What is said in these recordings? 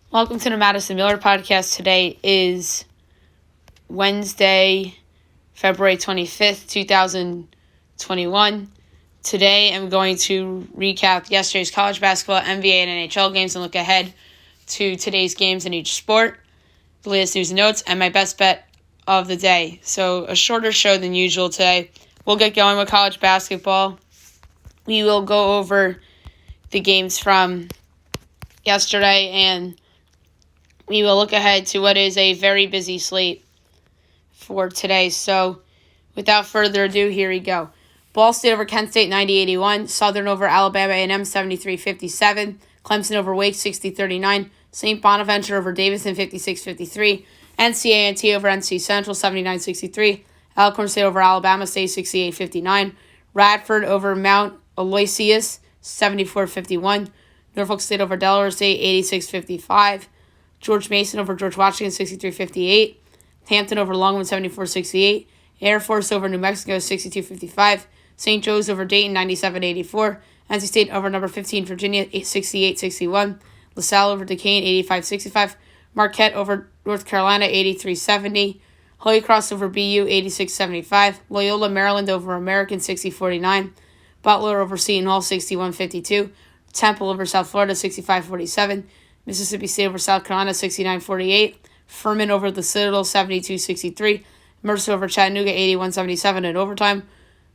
Welcome to the Madison Miller Podcast. Today is Wednesday, February 25th, 2021. Today I'm going to recap yesterday's college basketball, NBA, and NHL games and look ahead to today's games in each sport, the latest news and notes, and my best bet of the day. So a shorter show than usual today. We'll get going with college basketball. We will go over the games from yesterday, and we will look ahead to what is a very busy slate for today. So, without further ado, here we go. Ball State over Kent State, 90-81. Southern over Alabama A&M, 73-57. Clemson over Wake, 60-39. St. Bonaventure over Davidson, 56-53. NC over NC Central, 79-63. Alcorn State over Alabama State, 68-59. Radford over Mount Aloysius, 74-51. Norfolk State over Delaware State, 86-55. George Mason over George Washington, 63-58. Hampton over Longwood, 74-68. Air Force over New Mexico, 62-55. St. Joe's over Dayton, 97-84. NC State over number 15, Virginia, 68-61. LaSalle over Duquesne, 85-65. Marquette over North Carolina, 83-70. Holy Cross over BU, 86-75. Loyola, Maryland over American, 60-49. Butler over Seton Hall, 61-52. Temple over South Florida, 65-47. Mississippi State over South Carolina, 69-48. Furman over the Citadel, 72-63. Mercer over Chattanooga, 81-77 in overtime.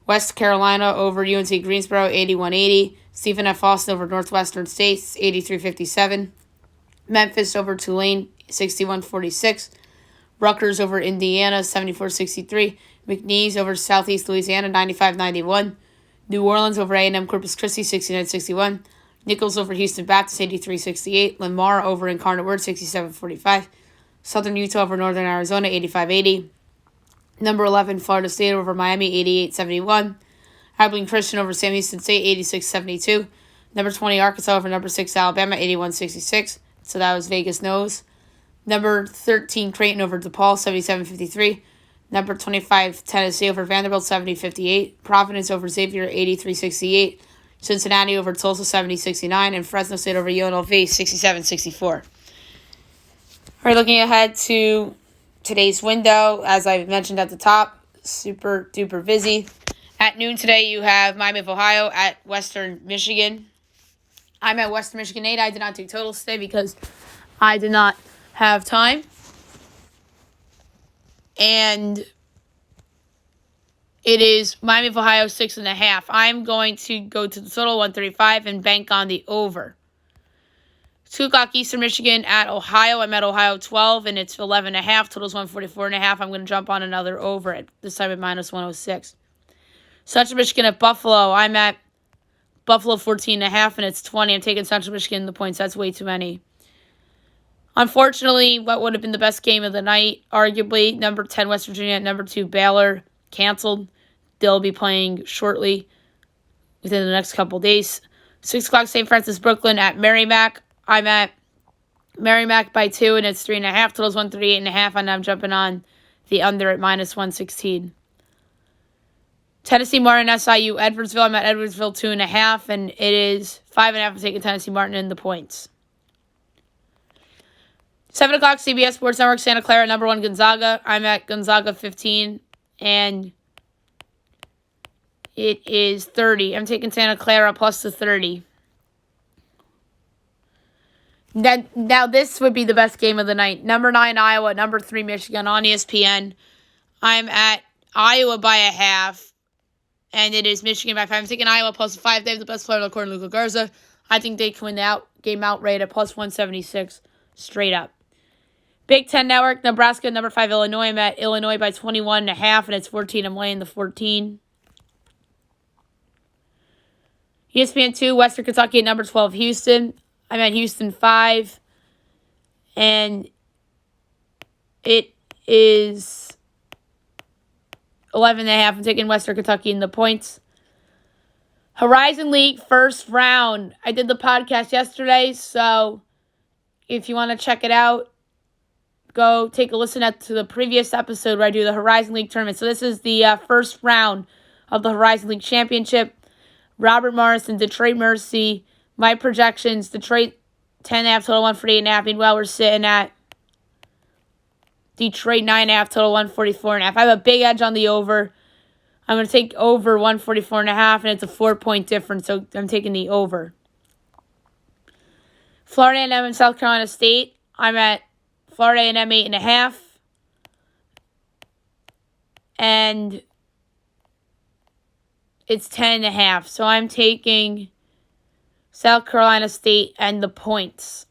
West Carolina over UNC Greensboro, 81-80. Stephen F. Austin over Northwestern States, 83-57. Memphis over Tulane, 61-46. Rutgers over Indiana, 74-63. McNeese over Southeast Louisiana, 95-91. New Orleans over A&M Corpus Christi, 69-61. Nichols over Houston Baptist, 83-68. Lamar over Incarnate Word, 67-45. Southern Utah over Northern Arizona, 85-80. Number 11, Florida State over Miami, 88-71. Abilene Christian over Sam Houston State, 86-72. Number 20, Arkansas over number 6, Alabama, 81-66. So that was Vegas knows. Number 13, Creighton over DePaul, 77-53. Number 25, Tennessee over Vanderbilt, 70-58. Providence over Xavier, 83-68. Cincinnati over Tulsa, 70-69. And Fresno State over UNLV, 67-64. All right, looking ahead to today's window, as I mentioned at the top, super duper busy. At noon today, you have Miami of Ohio at Western Michigan. I'm at Western Michigan 8. I did not do totals today because I did not have time. And it is Miami of Ohio 6.5. I'm going to go to the total 135 and bank on the over. 2 o'clock Eastern Michigan at Ohio. I'm at Ohio 12 and it's 11.5. Total's 144.5. I'm going to jump on another over at this time at minus 106. Central Michigan at Buffalo. I'm at Buffalo 14.5 and it's 20. I'm taking Central Michigan the points. That's way too many. Unfortunately, what would have been the best game of the night, arguably, number 10 West Virginia at number 2 Baylor, canceled. They'll be playing shortly within the next couple days. 6 o'clock St. Francis Brooklyn at Merrimack. I'm at Merrimack by 2 and it's 3.5. Total's 138.5 and I'm jumping on the under at minus 116. Tennessee Martin, SIU, Edwardsville. I'm at Edwardsville 2.5 and it is 5.5. I'm taking Tennessee Martin in the points. 7 o'clock CBS Sports Network, Santa Clara, number 1 Gonzaga. I'm at Gonzaga 15 and it is 30. I'm taking Santa Clara plus the 30. Now this would be the best game of the night. Number 9 Iowa, number 3 Michigan on ESPN. I'm at Iowa by a half, and it is Michigan by 5. I'm taking Iowa plus 5. They have the best player according to Luka Garza. I think they can win the game outright at plus 176 straight up. Big Ten Network, Nebraska, number 5 Illinois. I'm at Illinois by 21.5, and it's 14. I'm laying the 14. ESPN 2, Western Kentucky at number 12 Houston. I'm at Houston 5, and it is 11.5. I'm taking Western Kentucky in the points. Horizon League first round. I did the podcast yesterday, so if you want to check it out, go take a listen to the previous episode where I do the Horizon League tournament. So this is the first round of the Horizon League Championship. Robert Morris and Detroit Mercy. My projections, Detroit 10.5 total, 148.5. Meanwhile, we're sitting at Detroit, 9.5 total, 144.5. I have a big edge on the over. I'm going to take over 144.5, and it's a 4-point difference, so I'm taking the over. Florida A&M and South Carolina State. I'm at Florida A&M 8.5. And it's 10.5. So I'm taking South Carolina State and the points.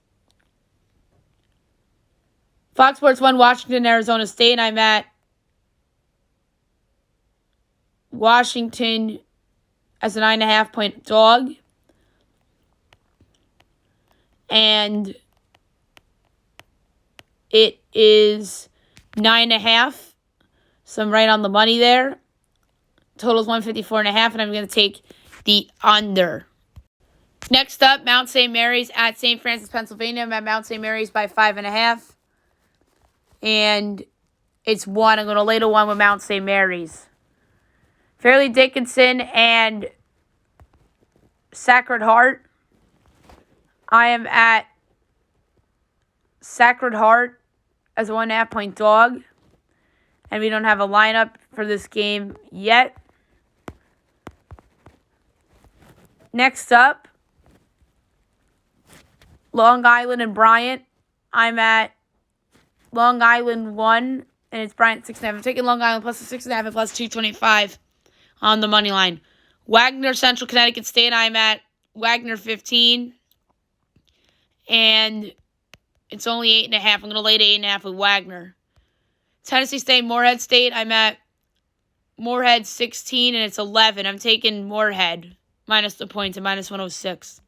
Fox Sports 1, Washington, Arizona State. I'm at Washington as a 9.5-point dog. And it is 9.5. So I'm right on the money there. Total's 154.5, and I'm going to take the under. Next up, Mount St. Mary's at St. Francis, Pennsylvania. I'm at Mount St. Mary's by 5.5. And it's 1. I'm going to lay to 1 with Mount St. Mary's. Fairleigh Dickinson and Sacred Heart. I am at Sacred Heart as a 1.5-point dog. And we don't have a lineup for this game yet. Next up, Long Island and Bryant. I'm at Long Island 1, and it's Bryant 6.5. I'm taking Long Island plus the 6.5 and plus 225 on the money line. Wagner, Central Connecticut State. I'm at Wagner 15, and it's only 8.5. I'm going to lay to 8.5 with Wagner. Tennessee State, Morehead State. I'm at Morehead 16, and it's 11. I'm taking Morehead minus the points at minus 106.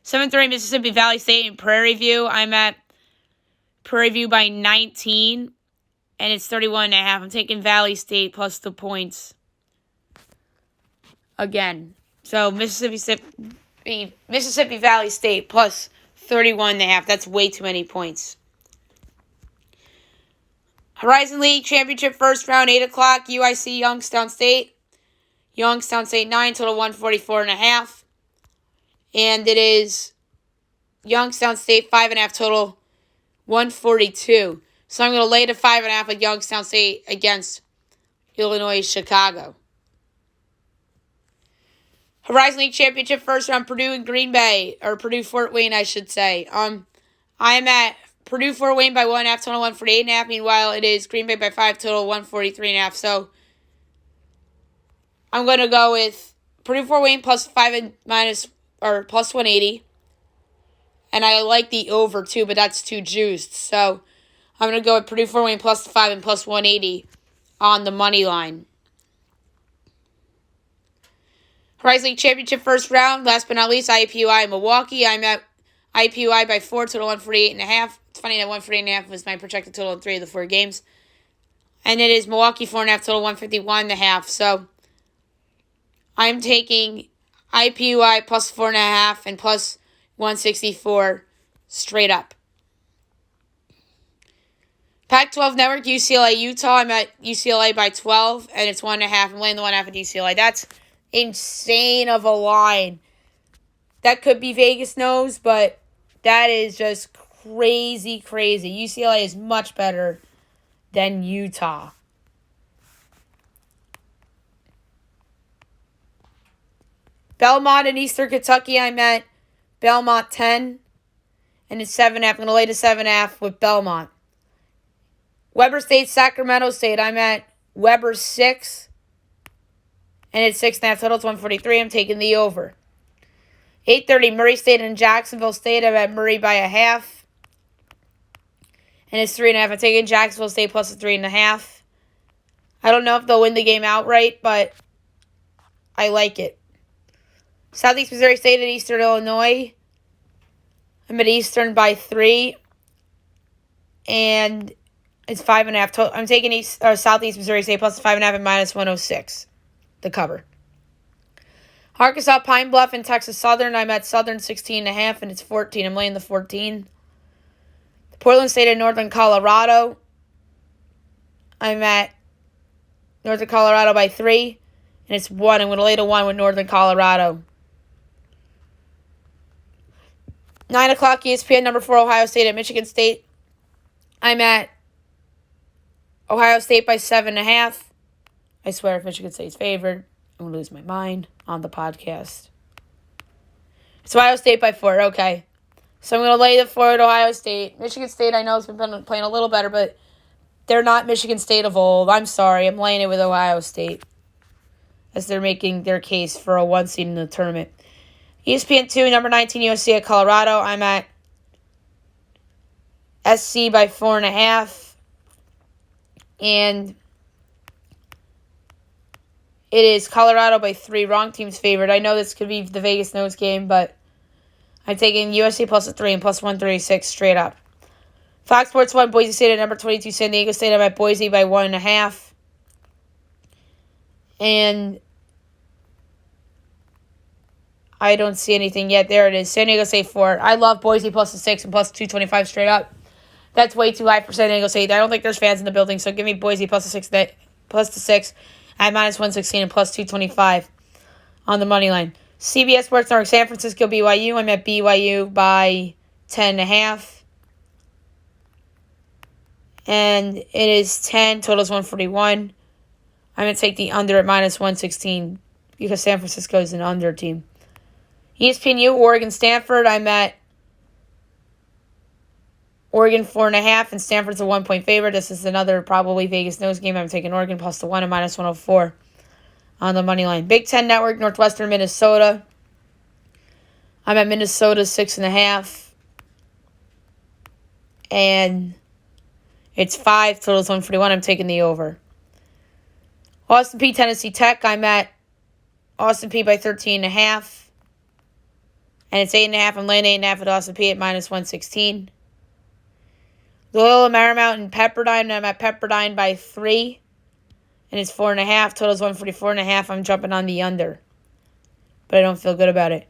7-3, Mississippi Valley State and Prairie View. I'm at Prairie View by 19, and it's 31.5. I'm taking Valley State plus the points again. So Mississippi Valley State plus 31.5. That's way too many points. Horizon League Championship first round, 8 o'clock, UIC Youngstown State. Youngstown State 9, total 144.5. And it is Youngstown State 5.5, total 142. So I'm going to lay to 5.5 with Youngstown State against Illinois Chicago. Horizon League Championship first round, Purdue and Green Bay, or Purdue Fort Wayne, I should say. I am at Purdue Fort Wayne by 1.5, total 148.5. Meanwhile, it is Green Bay by 5, total 143.5. So I'm going to go with Purdue Fort Wayne plus 5 and minus, or plus 180. And I like the over too, but that's too juiced. So I'm going to go with Purdue Fort Wayne plus 5 and plus 180 on the money line. Horizon League Championship first round, last but not least, IUPUI Milwaukee. I'm at IUPUI by 4, total 148.5. It's funny that 148.5 was my projected total in 3 of the 4 games. And it is Milwaukee 4.5, total 151.5. So I'm taking IUPUI plus 4.5 and plus 164 straight up. Pac-12 Network, UCLA, Utah. I'm at UCLA by 12, and it's 1.5. I'm laying the 1.5 at UCLA. That's insane of a line. That could be Vegas knows, but that is just crazy. UCLA is much better than Utah. Belmont and Eastern Kentucky, I'm at Belmont 10, and it's 7.5. I'm going to lay to 7.5 with Belmont. Weber State, Sacramento State, I'm at Weber 6, and it's 6.5. Total 143. I'm taking the over. 8:30, Murray State and Jacksonville State. I'm at Murray by 0.5, and it's 3.5. I'm taking Jacksonville State plus a 3.5. I don't know if they'll win the game outright, but I like it. Southeast Missouri State and Eastern Illinois. I'm at Eastern by 3, and it's 5.5. I'm taking Southeast Missouri State plus 5.5 and minus 106. The cover. Arkansas, Pine Bluff, and Texas Southern. I'm at Southern 16.5, and it's 14. I'm laying the 14. Portland State and Northern Colorado. I'm at Northern Colorado by 3, and it's 1. I'm going to lay to 1 with Northern Colorado. 9 o'clock ESPN, number 4, Ohio State at Michigan State. I'm at Ohio State by 7.5. I swear if Michigan State's favored, I'm going to lose my mind on the podcast. It's Ohio State by 4, okay. So I'm going to lay the 4 at Ohio State. Michigan State, I know, has been playing a little better, but they're not Michigan State of old. I'm sorry. I'm laying it with Ohio State as they're making their case for a 1 seed in the tournament. ESPN 2, number 19, USC at Colorado. I'm at SC by 4.5. And it is Colorado by 3. Wrong team's favored. I know this could be the Vegas nose game, but I'm taking USC plus a 3 and plus 136 straight up. Fox Sports 1, Boise State at number 22, San Diego State. I'm at Boise by 1.5. And I don't see anything yet. There it is. San Diego State 4. I love Boise plus a 6 and plus 225 straight up. That's way too high for San Diego State. I don't think there's fans in the building, so give me Boise plus the 6 at minus 116 and plus 225 on the money line. CBS Sports Network, San Francisco, BYU. I'm at BYU by 10.5. And it is 10. Total is 141. I'm going to take the under at minus 116 because San Francisco is an under team. ESPNU, Oregon, Stanford. I'm at Oregon 4.5, and Stanford's a 1-point favorite. This is another probably Vegas nose game. I'm taking Oregon plus the 1 and minus 104 on the money line. Big Ten Network, Northwestern, Minnesota. I'm at Minnesota 6.5. And it's 5. Total's 141. I'm taking the over. Austin Peay, Tennessee Tech. I'm at Austin Peay by 13.5. And it's 8.5. I'm laying 8.5 at Austin Peay at minus 116. Loyola Marymount and Pepperdine. I'm at Pepperdine by 3. And it's 4.5. Total's 144.5. I'm jumping on the under. But I don't feel good about it.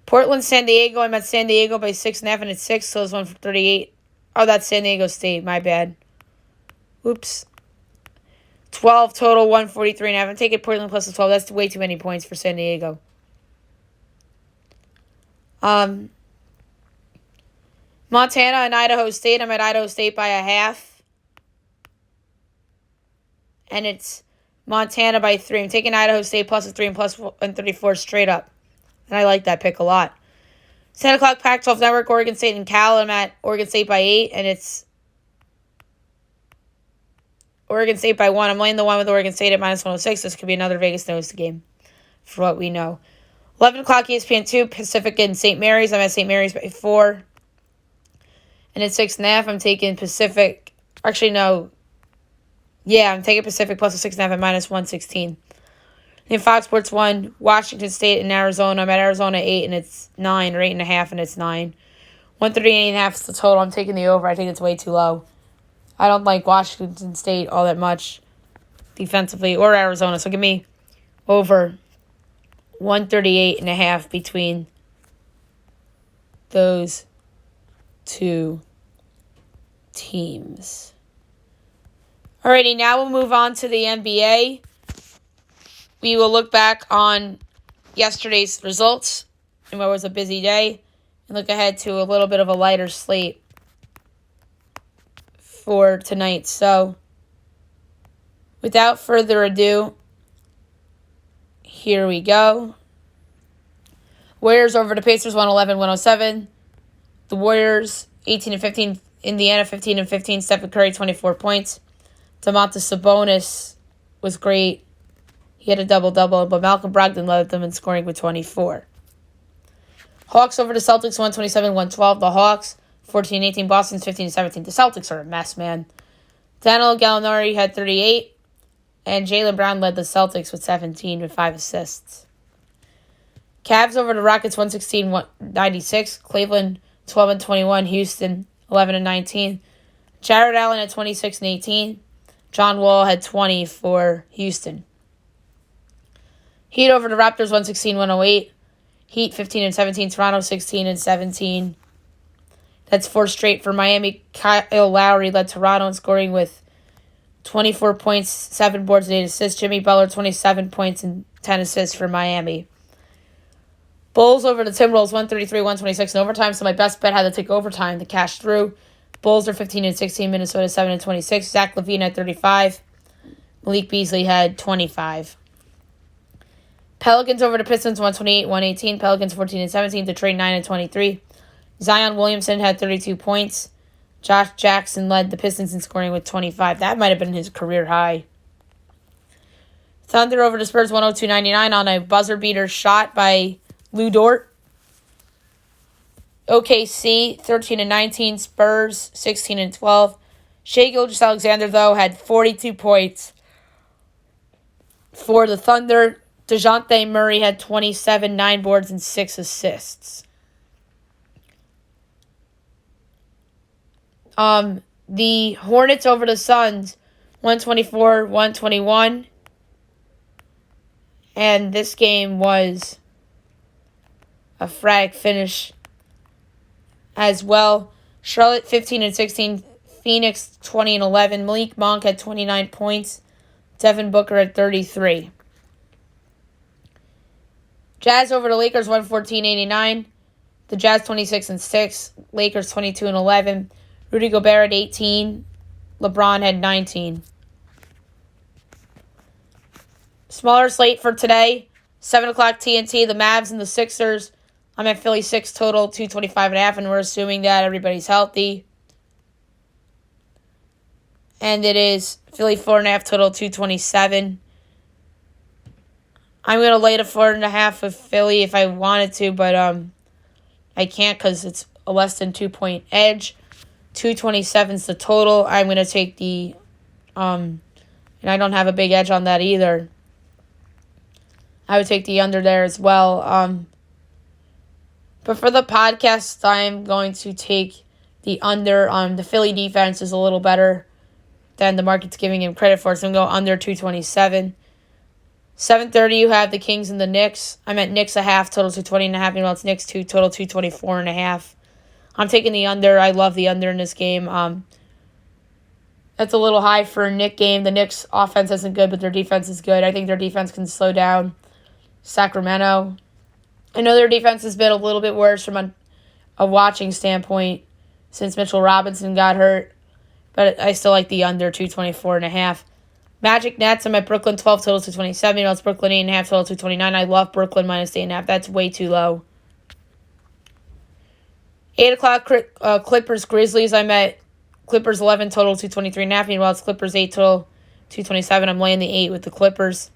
Portland, San Diego. I'm at San Diego by 6.5. And it's 6. Total's 138. Oh, that's San Diego State. My bad. Oops. 12 total, 143.5. I'm taking Portland plus the 12. That's way too many points for San Diego. Montana and Idaho State. I'm at Idaho State by 0.5. And it's Montana by 3. I'm taking Idaho State plus a 3 and plus 134 straight up. And I like that pick a lot. 10 o'clock Pac-12 Network, Oregon State and Cal. I'm at Oregon State by 8. And it's Oregon State by 1. I'm laying the 1 with Oregon State at minus 106. This could be another Vegas nose game for what we know. 11 o'clock ESPN 2, Pacific and St. Mary's. I'm at St. Mary's by 4. And at 6.5, I'm taking Pacific. Actually, no. Yeah, I'm taking Pacific plus a 6.5 at minus 116. In Fox Sports 1, Washington State and Arizona. I'm at Arizona 8, and it's 9, or 8.5, and it's 9. 138.5 is the total. I'm taking the over. I think it's way too low. I don't like Washington State all that much defensively, or Arizona. So give me over 138.5 between those two teams. Alrighty, now we'll move on to the NBA. We will look back on yesterday's results and what was a busy day and look ahead to a little bit of a lighter slate for tonight. So, without further ado, here we go. Warriors over the Pacers, 111-107. The Warriors, 18-15. Indiana, 15-15. Stephen Curry, 24 points. Domantas Sabonis was great. He had a double-double, but Malcolm Brogdon led them in scoring with 24. Hawks over the Celtics, 127-112. The Hawks, 14-18. Boston's 15-17. The Celtics are a mess, man. Danilo Gallinari had 38, and Jaylen Brown led the Celtics with 17 with 5 assists. Cavs over the Rockets, 116-96. Cleveland, 12-21. Houston, 11-19. Jared Allen at 26-18. John Wall had 20 for Houston. Heat over the Raptors, 116-108. Heat 15-17. Toronto 16-17. That's 4 straight for Miami. Kyle Lowry led Toronto in scoring with 24 points, 7 boards, and 8 assists. Jimmy Butler, 27 points and 10 assists for Miami. Bulls over the Timberwolves 133-126 in overtime. So my best bet had to take overtime to cash through. Bulls are 15-16, Minnesota 7-26. Zach LaVine had 35. Malik Beasley had 25. Pelicans over the Pistons 128-118. Pelicans 14-17. Detroit 9-23. Zion Williamson had 32 points. Josh Jackson led the Pistons in scoring with 25. That might have been his career high. Thunder over the Spurs 102-99 on a buzzer beater shot by Lou Dort. OKC 13-19. Spurs 16-12. Shai Gilgeous-Alexander, though, had 42 points for the Thunder. DeJounte Murray had 27, 9 boards, and 6 assists. The Hornets over the Suns, 124-121. And this game was a frag finish as well. Charlotte 15-16, Phoenix 20-11. Malik Monk had 29 points. Devin Booker had 33. Jazz over the Lakers 114-89. The Jazz 26-6. Lakers 22-11. Rudy Gobert had 18. LeBron had 19. Smaller slate for today. 7 o'clock TNT. The Mavs and the Sixers. I'm at Philly 6 total, 225.5, and we're assuming that everybody's healthy. And it is Philly 4.5 total, 227. I'm going to lay the 4.5 with Philly if I wanted to, but I can't because it's a less than 2-point edge. 227 is the total. I'm going to take the, and I don't have a big edge on that either. I would take the under there as well. But for the podcast, I'm going to take the under. The Philly defense is a little better than the market's giving him credit for, so I'm going to go under 227. 7:30, you have the Kings and the Knicks. I'm at Knicks a half, total 220.5. Meanwhile, it's Knicks 2, total 224.5. I'm taking the under. I love the under in this game. That's a little high for a Knicks game. The Knicks' offense isn't good, but their defense is good. I think their defense can slow down Sacramento. I know their defense has been a little bit worse from a watching standpoint since Mitchell Robinson got hurt, but I still like the under 224.5. Magic Nets, I'm at Brooklyn 12 total 227. You know, it's Brooklyn 8.5 total 229. I love Brooklyn minus 8.5. That's way too low. 8 o'clock Clippers Grizzlies. I'm at Clippers 11 total 223.5. Meanwhile, it's Clippers 8 total 227. I'm laying the 8 with the Clippers.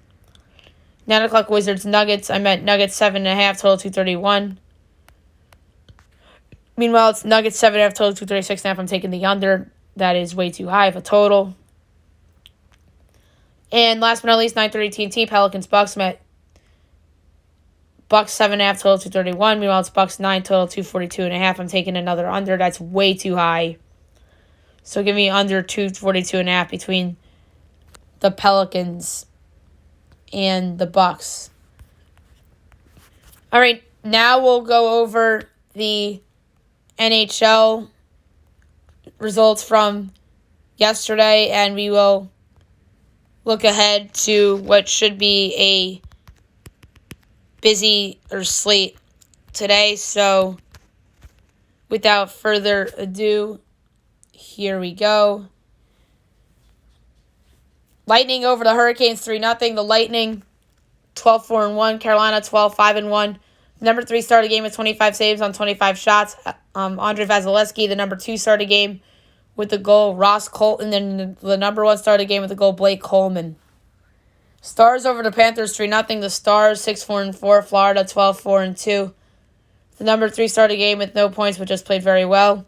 9 o'clock Wizards Nuggets. I'm at Nuggets 7.5 total 231. Meanwhile, it's Nuggets 7.5 total 236.5. I'm taking the under. That is way too high of a total. And last but not least, 9:30 TNT, Pelicans Bucks. I'm at Bucks 7.5 total 231. Meanwhile, it's Bucks 9 total 242.5. I'm taking another under. That's way too high. So give me under 242.5 between the Pelicans and the Bucks. All right, now we'll go over the NHL results from yesterday, and we will look ahead to what should be a busy slate today. So without further ado, here we go. Lightning over the Hurricanes 3-0. The Lightning 12-4-1. Carolina 12-5-1. Number 3 started the game with 25 saves on 25 shots. Andre Vasilevsky, the number 2, started the game with the goal. Ross Colton, then the number 1 started the game with the goal. Blake Coleman. Stars over the Panthers 3-0. The Stars 6-4-4. Florida 12-4-2. The number 3 started the game with no points, but just played very well.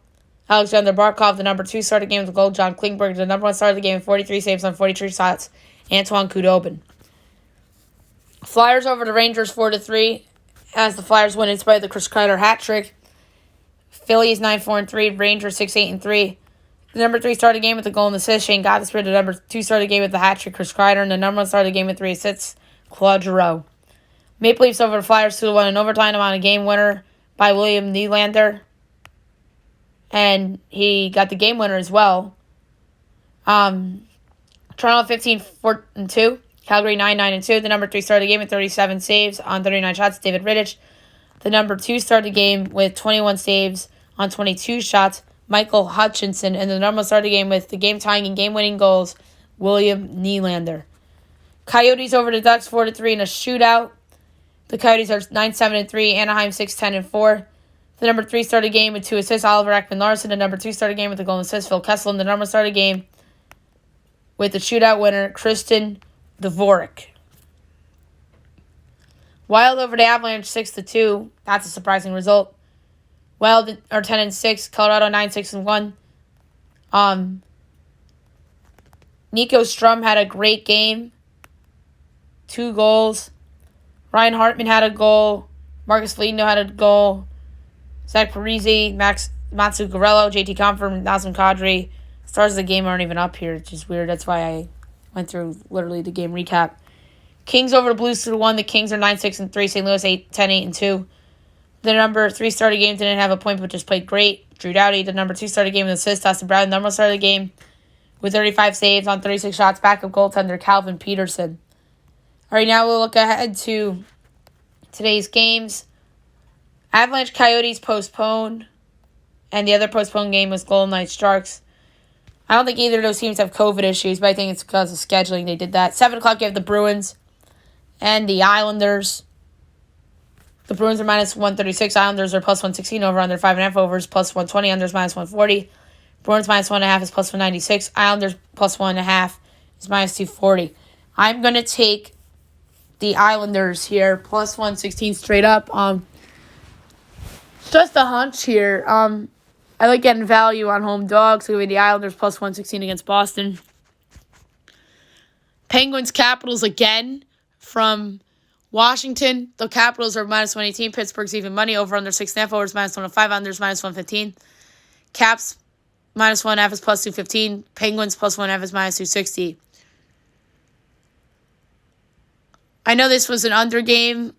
Alexander Barkov, the number 2, started the game with the goal. John Klingberg, the number 1, started the game with 43 saves on 43 shots. Antoine Khudobin. Flyers over the Rangers 4-3. As the Flyers win in spite of the Chris Kreider hat trick. Phillies 9-4-3. Rangers 6-8-3. The number 3 started the game with the goal and assist. Shane Gothisberg. The number 2 started the game with the hat trick. Chris Kreider. And the number 1 started the game with 3 assists. Claude Giroux. Maple Leafs over the Flyers 2-1 in overtime on a game winner by William Nylander. And he got the game winner as well. Toronto 15-4-2. Calgary 9-9-2. The number 3 started the game with 37 saves on 39 shots. David Rittich. The number 2 started the game with 21 saves on 22 shots, Michael Hutchinson. And the number 1 started the game with the game-tying and game-winning goals, William Nylander. Coyotes over the Ducks 4-3 in a shootout. The Coyotes are 9-7-3, Anaheim 6-10-4. The number 3 started the game with 2 assists, Oliver Ekman-Larsson. The number 2 started the game with a goal and assist, Phil Kessel. And the number 1 started the game with the shootout winner, Tristan Dvorak. Wild over the Avalanche 6-2. That's a surprising result. Wild are 10-6. Colorado 9-6-1. Nico Strum had a great game. 2 goals. Ryan Hartman had a goal. Marcus Foligno had a goal. Zach Parise, Matsu Garello, JT Compher, Nazem Kadri. Stars of the game aren't even up here. It's just weird. That's why I went through literally the game recap. Kings over the Blues 2-1. The Kings are 9-6-3. St. Louis 10-8-2. The number 3 started game didn't have a point, but just played great. Drew Doughty. The number 2 started game with assist. Dustin Brown. The number 1 started the game with 35 saves on 36 shots. Backup goaltender Calvin Peterson. All right, now we'll look ahead to today's games. Avalanche Coyotes postponed, and the other postponed game was Golden Knights Sharks. I don't think either of those teams have COVID issues, but I think it's because of scheduling they did that. 7 o'clock, you have the Bruins and the Islanders. The Bruins are minus 136. Islanders are plus 116 over under 5.5 overs, plus 120. Unders minus 140. Bruins minus 1.5 is plus 196. Islanders plus 1.5 is minus 240. I'm going to take the Islanders here, plus 116 straight up. Just a hunch here. I like getting value on home dogs. So the Islanders plus 116 against Boston. Penguins Capitals again from Washington. The Capitals are minus 118. Pittsburgh's even money over under 6.5 overs minus 105. Unders minus 115. Caps minus 1.5 is plus 215. Penguins plus 1.5 is minus 260. I know this was an under game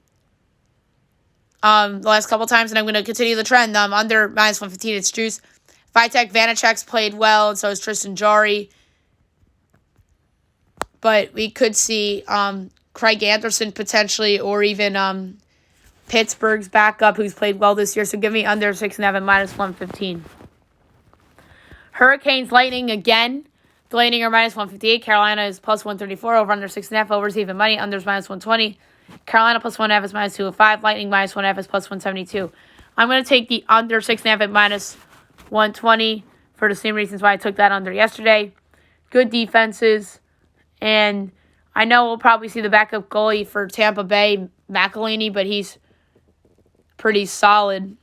the last couple times, and I'm going to continue the trend. Under minus 115, it's juice. Vitek Vanacek's played well, and so is Tristan Jarry. But we could see Craig Anderson potentially, or even Pittsburgh's backup, who's played well this year. So give me under 6.5 minus 115. Hurricanes Lightning again. The Lightning are minus 158. Carolina is plus 134. Over under 6.5. Overs even money. Unders minus 120. Carolina plus 1.5 is minus 205. Lightning minus 1.5 is plus 172. I'm going to take the under 6.5 at minus 120 for the same reasons why I took that under yesterday. Good defenses. And I know we'll probably see the backup goalie for Tampa Bay, McElhinney, but he's pretty solid.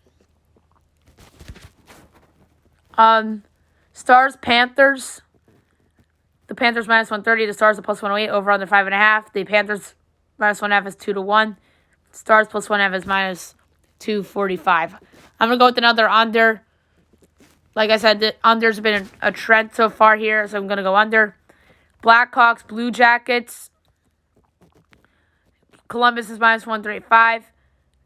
Stars, Panthers. The Panthers minus 130. The Stars are plus 108. Over under 5.5. The Panthers minus 1.5 is 2-1. Stars plus 1.5 is minus 245. I'm going to go with another under. Like I said, the under's been a trend so far here, so I'm going to go under. Blackhawks, Blue Jackets. Columbus is minus 135.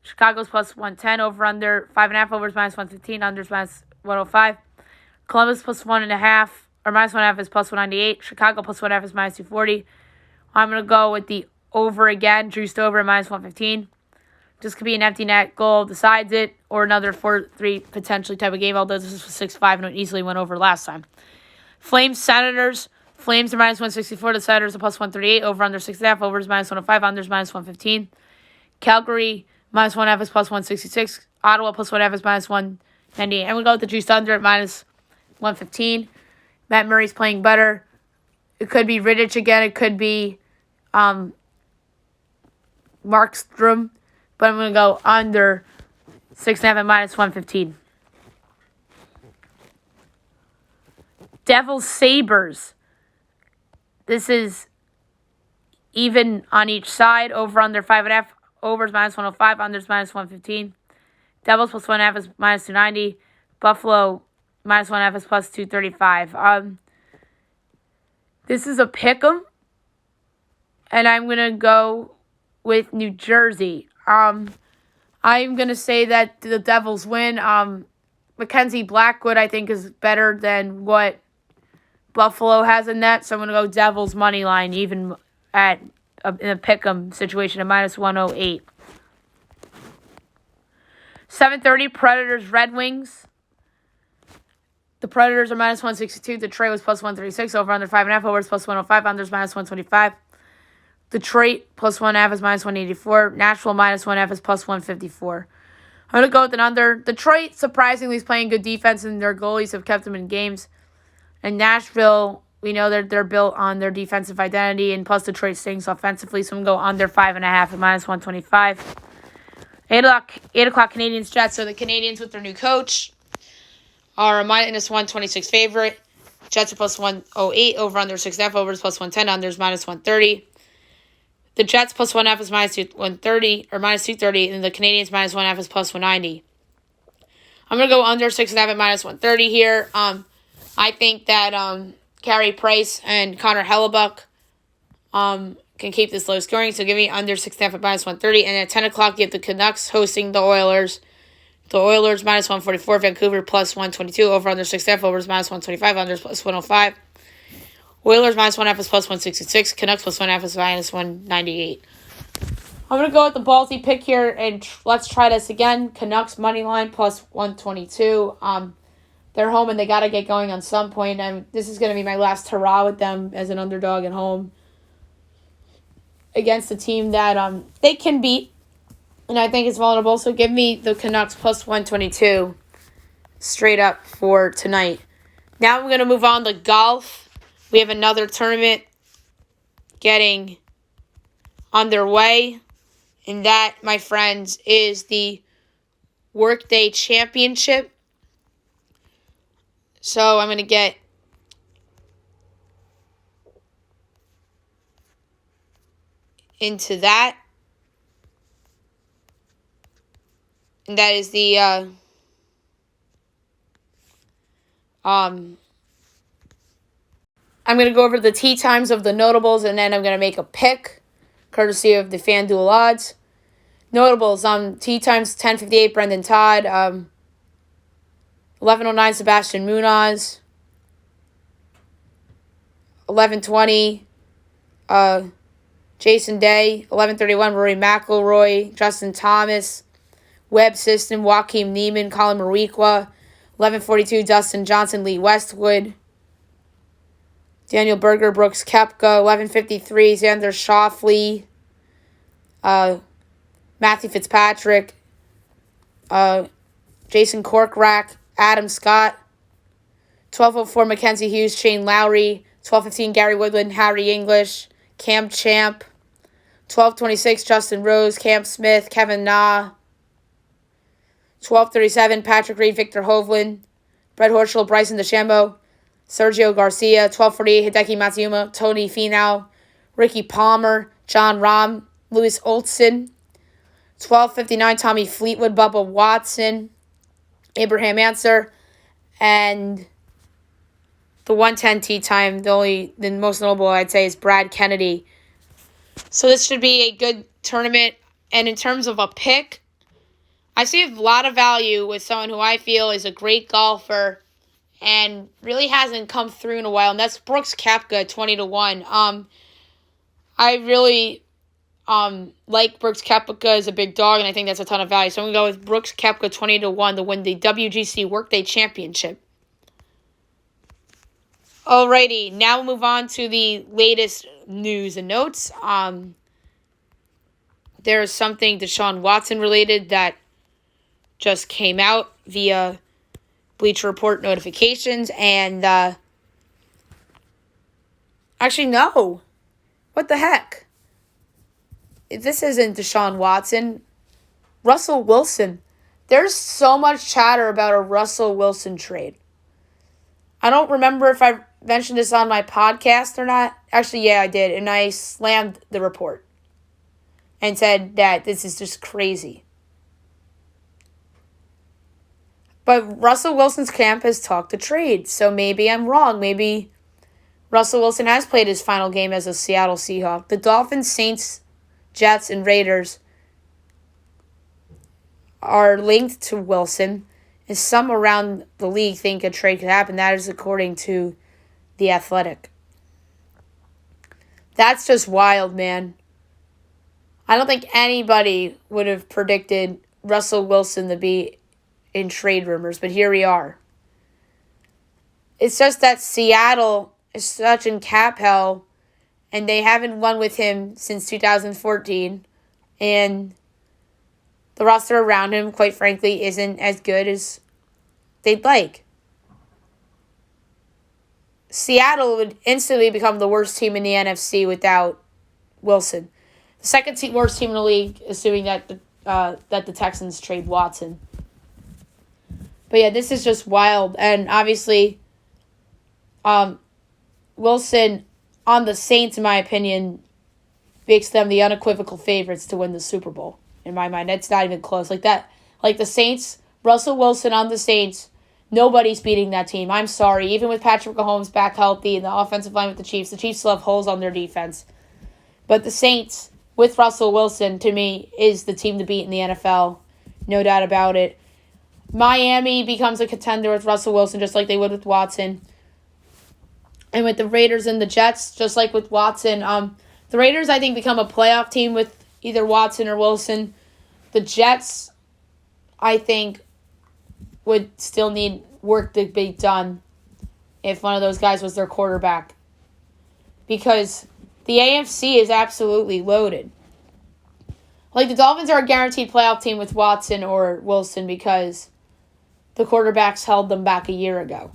Chicago's plus 110. Over under 5.5 overs minus 115. Unders minus 105. Columbus plus 1.5. Or minus 1.5 is plus 198. Chicago plus 1.5 is minus 240. I'm going to go with the over again. Juiced over at minus 115. This could be an empty net goal decides it. Or another 4-3 potentially type of game. Although this is 6-5 and it easily went over last time. Flames, Senators. Flames are minus 164. The Senators are plus 138. Over under 6.5. Overs minus 105. Unders minus 115. Calgary minus 1.5 is plus 166. Ottawa plus 1.5 is minus 198. And we go with the juiced under at minus 115. Matt Murray's playing better. It could be Rittich again. It could be Markstrom. But I'm going to go under 6.5 at minus 115. Devils Sabres. This is even on each side. Over under 5.5. Overs minus 105. Unders minus 115. Devils plus 1.5 is minus 290. Buffalo minus 1.5 is plus 235. This is a pick'em. And I'm going to go with New Jersey. I'm going to say that the Devils win. Mackenzie Blackwood, I think, is better than what Buffalo has in net. So I'm going to go Devils money line, even in a pick'em situation, at minus 108. 7:30, Predators, Red Wings. The Predators are minus 162. Detroit was plus 136. Over under 5.5. Overs plus 105. Unders minus 125. Detroit plus 1.5 is minus 184. Nashville minus 1.5 is plus 154. I'm going to go with an under. Detroit, surprisingly, is playing good defense, and their goalies have kept them in games. And Nashville, we know they're built on their defensive identity, and plus Detroit stinks offensively, so I'm going to go under 5.5 at minus 125. 8 o'clock Canadians, Jets. So the Canadians with their new coach are a minus 126 favorite. Jets are plus 108. Over under 6.5. Overs plus 110. Unders minus 130. The Jets plus 1.5 is minus 130 or minus 230, and the Canadians minus 1.5 is plus 190. I'm gonna go under 6.5 at minus 130 here. I think that Carey Price and Connor Hellebuck can keep this low scoring, so give me under 6.5 at minus 130. And at 10 o'clock, you have the Canucks hosting the Oilers. The Oilers minus 144, Vancouver plus 122, over under 6.5, overs minus 125, unders plus 105. Oilers minus 1.5 is plus 166. Canucks plus 1.5 is minus 198. I'm going to go with the ballsy pick here, and let's try this again. Canucks money line plus 122. They're home, and they got to get going on some point. This is going to be my last hurrah with them as an underdog at home against a team that they can beat, and I think it's vulnerable. So give me the Canucks plus 122 straight up for tonight. Now I'm going to move on to golf. We have another tournament getting underway, and that, my friends, is the Workday Championship. So I'm going to get into that. And that is the I'm going to go over the tee times of the notables, and then I'm going to make a pick, courtesy of the FanDuel odds. Notables, tee times 10:58, Brendan Todd. 11:09, Sebastian Munoz. 11:20, Jason Day. 11:31, Rory McIlroy. Justin Thomas. Webb System, Joaquin Neiman, Colin Mariqua. 11:42, Dustin Johnson, Lee Westwood. Daniel Berger, Brooks Koepka. 11:53, Xander Schauffele. Matthew Fitzpatrick. Jason Korkrak. Adam Scott. 12:04, Mackenzie Hughes, Shane Lowry. 12:15, Gary Woodland, Harry English. Cam Champ. 12:26, Justin Rose, Cam Smith, Kevin Na. 12:37, Patrick Reed, Victor Hovland, Brett Horschel, Bryson DeChambeau, Sergio Garcia. 12:48, Hideki Matsuyama, Tony Finau, Ricky Palmer, John Rahm, Lewis Olson. 12:59, Tommy Fleetwood, Bubba Watson, Abraham Ancer, and the 110 tee time. The most notable, I'd say, is Brad Kennedy. So this should be a good tournament. And in terms of a pick, I see a lot of value with someone who I feel is a great golfer and really hasn't come through in a while, and that's Brooks Koepka, 20-1. I really like Brooks Koepka as a big dog, and I think that's a ton of value. So I'm going to go with Brooks Koepka, 20-1 to win the WGC Workday Championship. Alrighty, now we'll move on to the latest news and notes. There's something Deshaun Watson related that just came out via Bleacher Report notifications, and actually, no. What the heck? This isn't Deshaun Watson. Russell Wilson. There's so much chatter about a Russell Wilson trade. I don't remember if I mentioned this on my podcast or not. Actually, yeah, I did, and I slammed the report and said that this is just crazy. But Russell Wilson's camp has talked to trade, so maybe I'm wrong. Maybe Russell Wilson has played his final game as a Seattle Seahawk. The Dolphins, Saints, Jets, and Raiders are linked to Wilson, and some around the league think a trade could happen. That is according to The Athletic. That's just wild, man. I don't think anybody would have predicted Russell Wilson to be in trade rumors, but here we are. It's just that Seattle is such in cap hell, and they haven't won with him since 2014, and the roster around him, quite frankly, isn't as good as they'd like. Seattle would instantly become the worst team in the NFC without Wilson. The second worst team in the league, assuming that the Texans trade Watson. But yeah, this is just wild. And obviously, Wilson on the Saints, in my opinion, makes them the unequivocal favorites to win the Super Bowl. In my mind, it's not even close. Like the Saints, Russell Wilson on the Saints, nobody's beating that team. I'm sorry. Even with Patrick Mahomes back healthy and the offensive line with the Chiefs still have holes on their defense. But the Saints, with Russell Wilson, to me, is the team to beat in the NFL. No doubt about it. Miami becomes a contender with Russell Wilson, just like they would with Watson. And with the Raiders and the Jets, just like with Watson. The Raiders, I think, become a playoff team with either Watson or Wilson. The Jets, I think, would still need work to be done if one of those guys was their quarterback. Because the AFC is absolutely loaded. Like, the Dolphins are a guaranteed playoff team with Watson or Wilson because the quarterbacks held them back a year ago.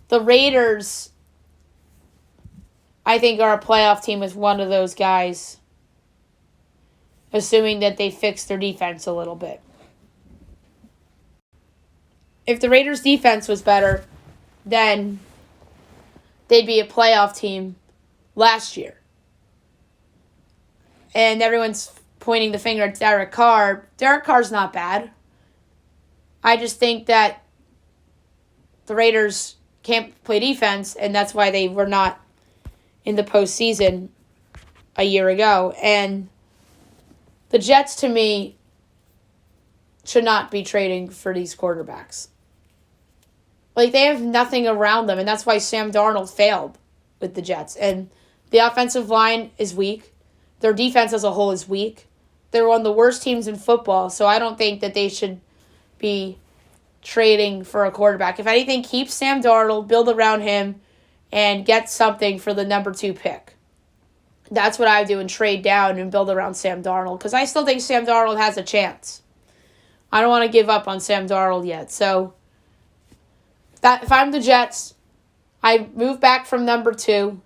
The Raiders, I think, are a playoff team with one of those guys, assuming that they fix their defense a little bit. If the Raiders' defense was better, then they'd be a playoff team last year. And everyone's pointing the finger at Derek Carr. Derek Carr's not bad. I just think that the Raiders can't play defense, and that's why they were not in the postseason a year ago. And the Jets, to me, should not be trading for these quarterbacks. Like, they have nothing around them, and that's why Sam Darnold failed with the Jets. And the offensive line is weak. Their defense as a whole is weak. They're one of the worst teams in football, so I don't think that they should be trading for a quarterback. If anything, keep Sam Darnold, build around him, and get something for the number 2 pick. That's what I do, and trade down and build around Sam Darnold, because I still think Sam Darnold has a chance. I don't want to give up on Sam Darnold yet, so that if I'm the Jets, I move back from number 2,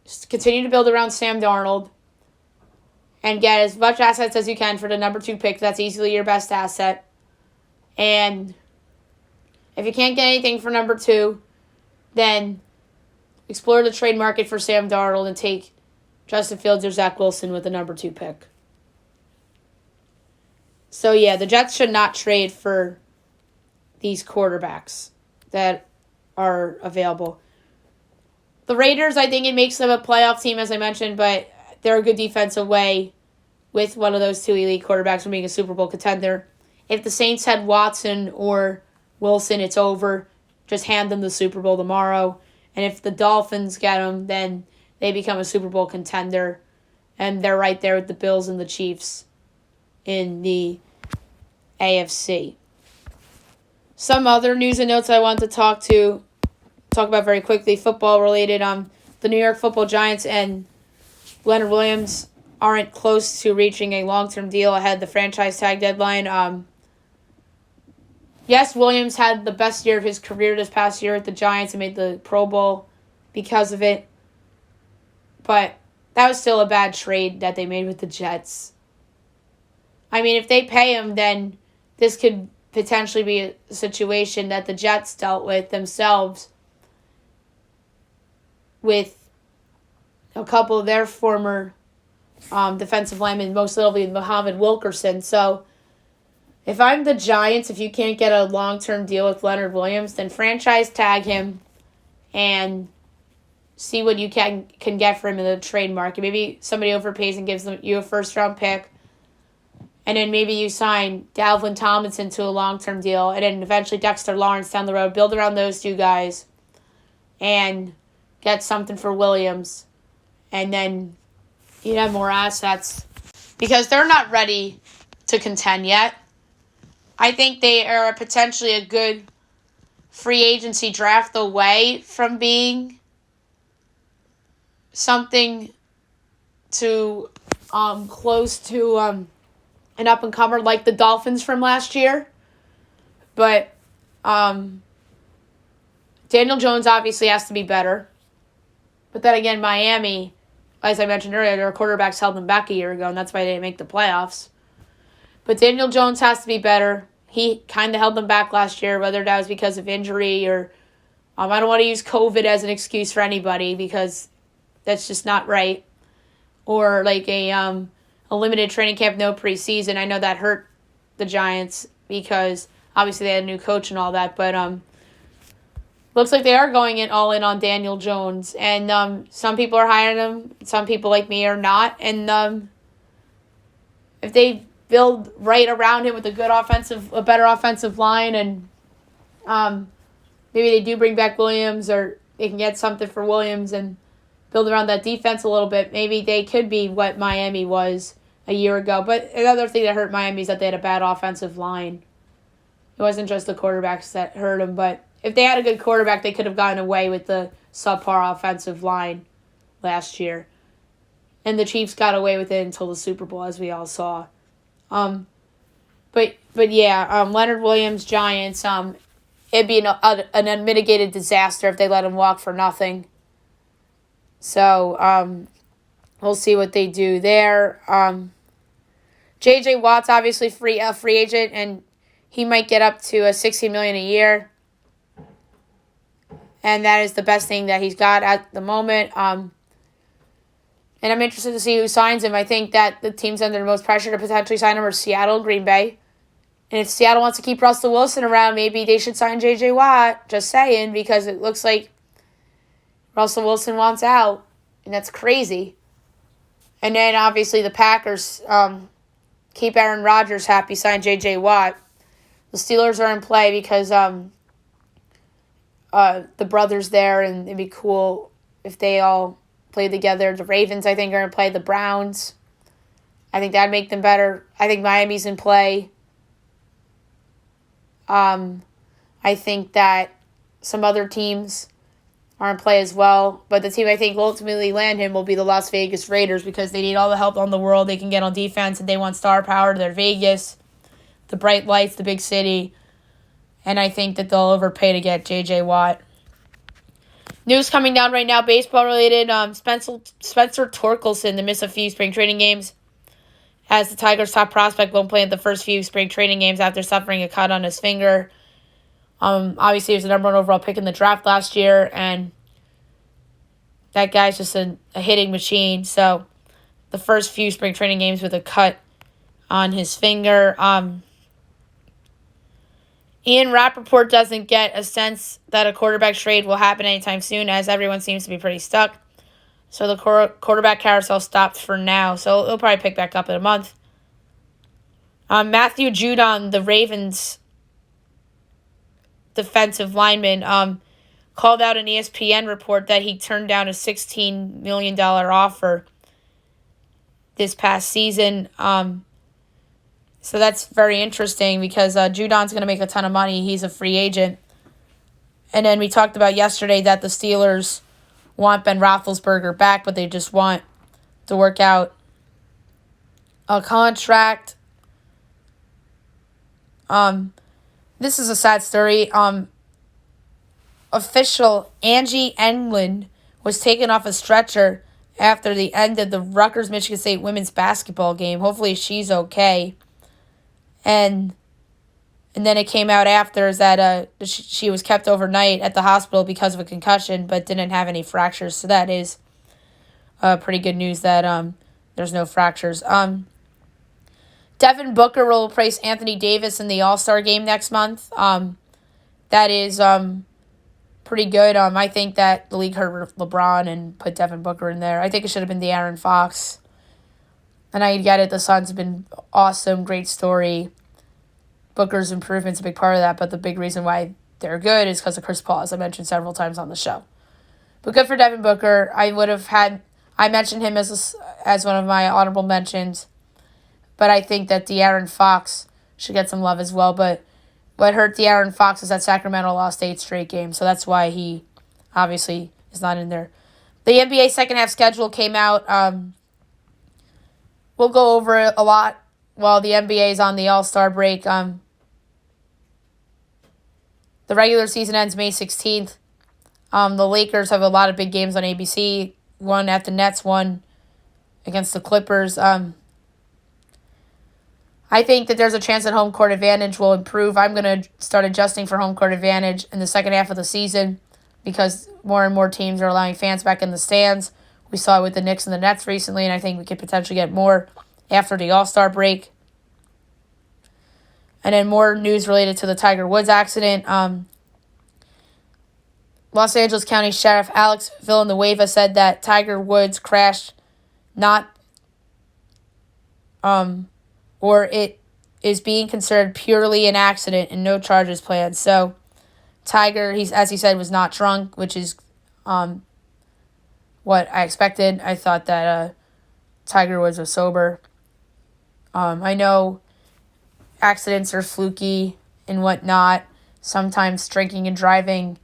just continue to build around Sam Darnold, and get as much assets as you can for the number 2 pick. That's easily your best asset. And if you can't get anything for number 2, then explore the trade market for Sam Darnold and take Justin Fields or Zach Wilson with the number 2 pick. So, yeah, the Jets should not trade for these quarterbacks that are available. The Raiders, I think it makes them a playoff team, as I mentioned, but they're a good defensive way with one of those 2 elite quarterbacks from being a Super Bowl contender. If the Saints had Watson or Wilson, it's over. Just hand them the Super Bowl tomorrow. And if the Dolphins get them, then they become a Super Bowl contender. And they're right there with the Bills and the Chiefs in the AFC. Some other news and notes I want to talk about very quickly, football related. The New York Football Giants and Leonard Williams aren't close to reaching a long-term deal ahead of the franchise tag deadline. Yes, Williams had the best year of his career this past year at the Giants and made the Pro Bowl because of it. But that was still a bad trade that they made with the Jets. I mean, if they pay him, then this could potentially be a situation that the Jets dealt with themselves with a couple of their former defensive linemen, most notably Muhammad Wilkerson. So if I'm the Giants, if you can't get a long-term deal with Leonard Williams, then franchise tag him and see what you can get for him in the trade market. Maybe somebody overpays and gives you a first-round pick. And then maybe you sign Dalvin Tomlinson to a long-term deal. And then eventually Dexter Lawrence down the road. Build around those 2 guys. And get something for Williams. And then you have more assets. Because they're not ready to contend yet. I think they are potentially a good free agency draft away from being something to close to an up-and-comer like the Dolphins from last year. But Daniel Jones obviously has to be better. But then again, Miami, as I mentioned earlier, their quarterbacks held them back a year ago, and that's why they didn't make the playoffs. But Daniel Jones has to be better. He kind of held them back last year, whether that was because of injury or I don't want to use COVID as an excuse for anybody because that's just not right. Or like a limited training camp, no preseason. I know that hurt the Giants because obviously they had a new coach and all that, but looks like they are going all in on Daniel Jones. And some people are high on him. Some people like me are not. And if they build right around him with a better offensive line, and maybe they do bring back Williams, or they can get something for Williams and build around that defense a little bit, maybe they could be what Miami was a year ago. But another thing that hurt Miami is that they had a bad offensive line. It wasn't just the quarterbacks that hurt them, but if they had a good quarterback, they could have gotten away with the subpar offensive line last year. And the Chiefs got away with it until the Super Bowl, as we all saw. But yeah, Leonard Williams, Giants, it'd be an unmitigated disaster if they let him walk for nothing. So, we'll see what they do there. J.J. Watt's obviously a free agent, and he might get up to $16 million a year. And that is the best thing that he's got at the moment. And I'm interested to see who signs him. I think that the teams under the most pressure to potentially sign him are Seattle and Green Bay. And if Seattle wants to keep Russell Wilson around, maybe they should sign J.J. Watt. Just saying, because it looks like Russell Wilson wants out. And that's crazy. And then, obviously, the Packers keep Aaron Rodgers happy, sign J.J. Watt. The Steelers are in play because the brothers there, and it'd be cool if they all play together. The Ravens, I think, are going to play the Browns. I think that'd make them better. I think Miami's in play. I think that some other teams are in play as well. But the team I think will ultimately land him will be the Las Vegas Raiders because they need all the help in the world they can get on defense, and they want star power. They're Vegas, the bright lights, the big city. And I think that they'll overpay to get J.J. Watt. News coming down right now, baseball-related. Spencer Torkelson to miss a few spring training games as the Tigers' top prospect won't play in the first few spring training games after suffering a cut on his finger. Obviously, he was the number 1 overall pick in the draft last year, and that guy's just a hitting machine. So the first few spring training games with a cut on his finger. Ian Rappaport doesn't get a sense that a quarterback trade will happen anytime soon, as everyone seems to be pretty stuck. So the quarterback carousel stopped for now. So it'll probably pick back up in a month. Matthew Judon, the Ravens defensive lineman, called out an ESPN report that he turned down a $16 million offer this past season. So that's very interesting because Judon's going to make a ton of money. He's a free agent. And then we talked about yesterday that the Steelers want Ben Roethlisberger back, but they just want to work out a contract. This is a sad story. Official Angie Englund was taken off a stretcher after the end of the Rutgers-Michigan State women's basketball game. Hopefully she's okay. And then it came out after that she was kept overnight at the hospital because of a concussion, but didn't have any fractures. So that is pretty good news that there's no fractures. Devin Booker will replace Anthony Davis in the All-Star game next month. That is pretty good. I think that the league heard LeBron and put Devin Booker in there. I think it should have been De'Aaron Fox. And I get it. The Suns have been awesome. Great story. Booker's improvement's a big part of that, but the big reason why they're good is because of Chris Paul, as I mentioned several times on the show. But good for Devin Booker. I mentioned him as one of my honorable mentions. but I think that De'Aaron Fox should get some love as well. But what hurt De'Aaron Fox is that Sacramento lost 8 straight games, so that's why he obviously is not in there. The NBA second half schedule came out. We'll go over it a lot while the NBA is on the All-Star break. The regular season ends May 16th. The Lakers have a lot of big games on ABC. One at the Nets, one against the Clippers. I think that there's a chance that home court advantage will improve. I'm going to start adjusting for home court advantage in the second half of the season because more and more teams are allowing fans back in the stands. We saw it with the Knicks and the Nets recently, and I think we could potentially get more after the All-Star break. And then more news related to the Tiger Woods accident. Los Angeles County Sheriff Alex Villanueva said that Tiger Woods crashed or it is being considered purely an accident and no charges planned. So Tiger, as he said, was not drunk, which is what I expected. I thought that Tiger Woods was sober. I know accidents are fluky and whatnot. Sometimes drinking and driving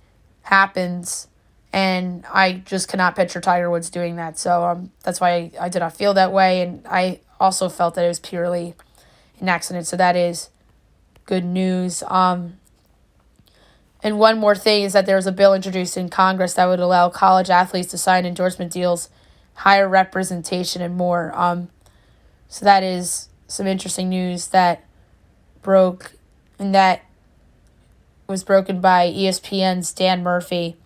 happens, and I just cannot picture Tiger Woods doing that. So that's why I did not feel that way, and I also felt that it was purely an accident. So that is good news. And one more thing is that there was a bill introduced in Congress that would allow college athletes to sign endorsement deals, higher representation, and more. So that is some interesting news that broke, and that was broken by ESPN's Dan Murphy,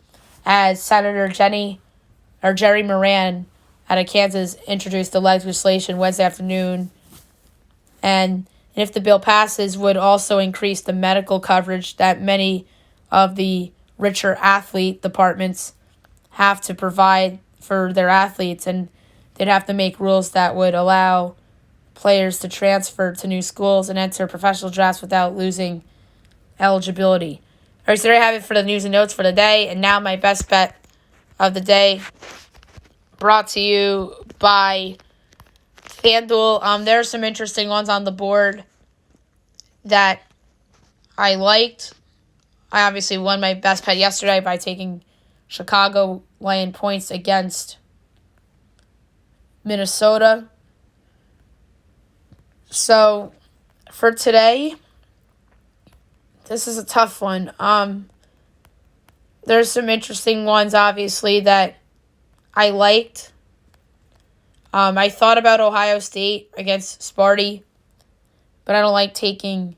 as Senator Jerry Moran out of Kansas introduced the legislation Wednesday afternoon, and if the bill passes, would also increase the medical coverage that many of the richer athlete departments have to provide for their athletes, and they'd have to make rules that would allow players to transfer to new schools and enter professional drafts without losing eligibility. All right, so there you have it for the news and notes for the day. And now my best bet of the day, brought to you by FanDuel. There are some interesting ones on the board that I liked. I obviously won my best bet yesterday by taking Chicago laying points against Minnesota. So for today, this is a tough one. There's some interesting ones, obviously, that I liked. I thought about Ohio State against Sparty, but I don't like taking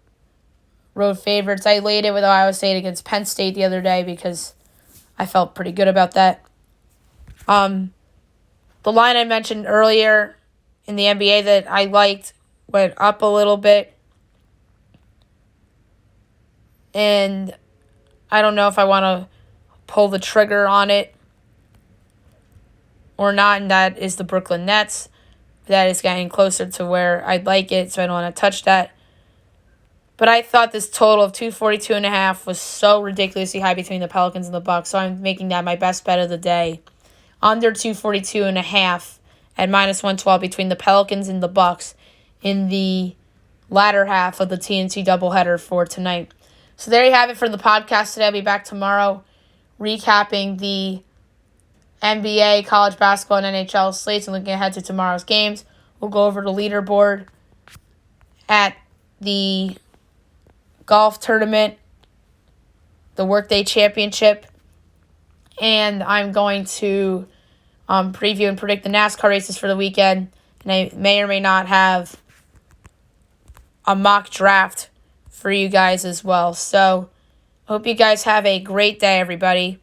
road favorites. I laid it with Ohio State against Penn State the other day because I felt pretty good about that. The line I mentioned earlier in the NBA that I liked went up a little bit. And I don't know if I want to pull the trigger on it or not, and that is the Brooklyn Nets. That is getting closer to where I'd like it, so I don't want to touch that. But I thought this total of 242.5 was so ridiculously high between the Pelicans and the Bucks, so I'm making that my best bet of the day. Under 242.5 at -112 between the Pelicans and the Bucks in the latter half of the TNT doubleheader for tonight. So there you have it for the podcast today. I'll be back tomorrow recapping the NBA, college basketball, and NHL slates and looking ahead to tomorrow's games. We'll go over the leaderboard at the golf tournament, the Workday Championship, and I'm going to preview and predict the NASCAR races for the weekend. And I may or may not have a mock draft for you guys as well. So, hope you guys have a great day, everybody.